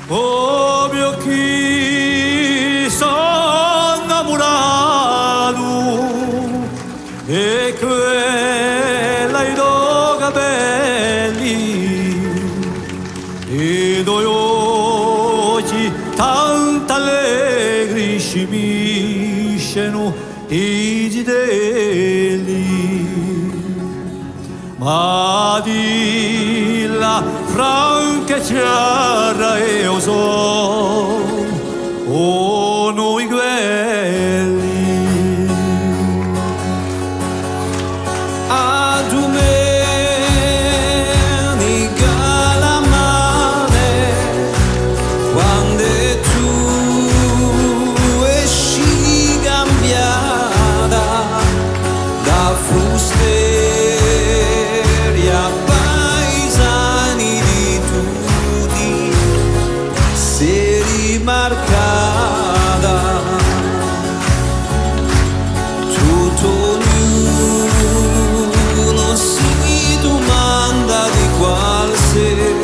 Oh mio chi sono innamorato e quella i tuoi capelli e i tuoi occhi tanto allegri scimisceno i gidelli ma di la franca chiara e o so o noi quelli a domenica la mare quando tu esci cambiata da fusteria paesani di tutti sei rimarcata tutto ognuno si domanda di qual sei